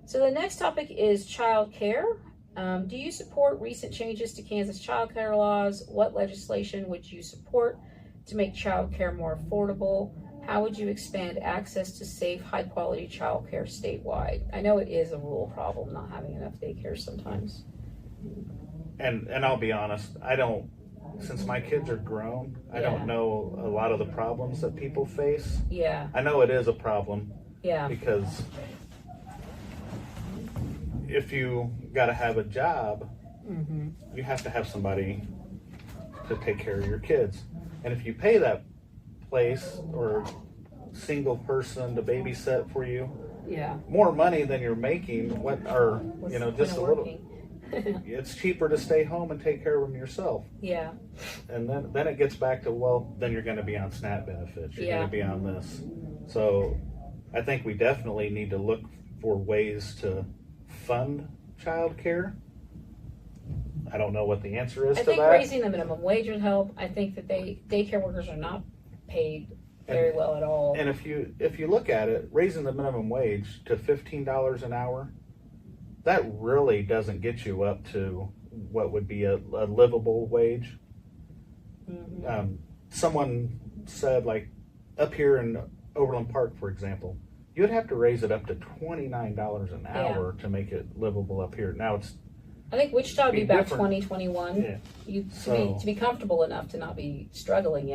So the next topic is child care. Do you support recent changes to Kansas child care laws? What legislation would you support to make child care more affordable? How would you expand access to safe, high-quality child care statewide? I know it is a rural problem not having enough daycare sometimes. And I'll be honest, since my kids are grown, I don't know a lot of the problems that people face. Yeah. I know it is a problem. Yeah. Because if you got to have a job, you have to have somebody to take care of your kids. And if you pay that place or single person to babysit for you, more money than you're making, just a little. It's cheaper to stay home and take care of them yourself. Yeah. And then it gets back to, then you're going to be on SNAP benefits. You're going to be on this. So I think we definitely need to look for ways to fund child care. I don't know what the answer is to that. I think raising the minimum wage would help. I think that daycare workers are not paid very well at all. And if you look at it, raising the minimum wage to $15 an hour, that really doesn't get you up to what would be a livable wage. Someone said, like, up here in Overland Park, for example, you'd have to raise it up to $29 an hour to make it livable up here. Now I think Wichita would be about 20, 21. Yeah. To be comfortable enough to not be struggling,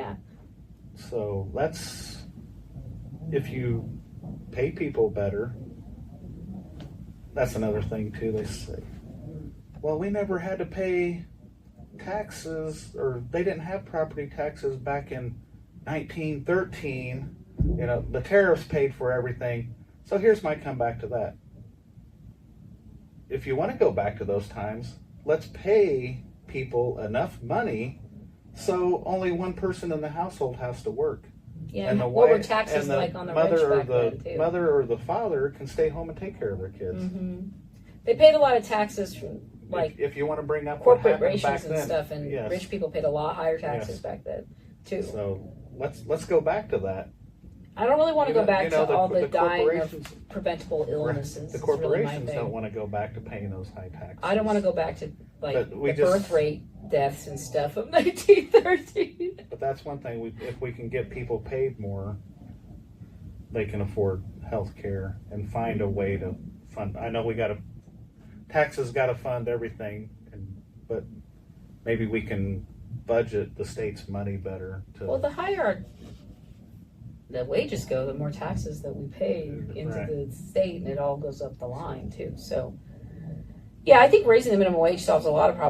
So if you pay people better, that's another thing too. They say, well, we never had to pay taxes, or they didn't have property taxes back in 1913. The tariffs paid for everything. So here's my comeback to that. If you want to go back to those times, let's pay people enough money so only one person in the household has to work. Yeah, and what were taxes like on the mother rich back then, too? Mother or the father can stay home and take care of their kids. They paid a lot of taxes from if you want to bring up corporations back and then, stuff, and rich people paid a lot higher taxes back then too. So let's go back to that. I don't really want to go back to all the dying of preventable illnesses. The corporations don't want to go back to paying those high taxes. I don't want to go back to the birth rate deaths and stuff of 1913. But that's one thing. If we can get people paid more, they can afford health care and find a way to fund. I know taxes got to fund everything, but maybe we can budget the state's money better. Well, the higher the wages go, the more taxes that we pay into the state, and it all goes up the line too. So, yeah, I think raising the minimum wage solves a lot of problems.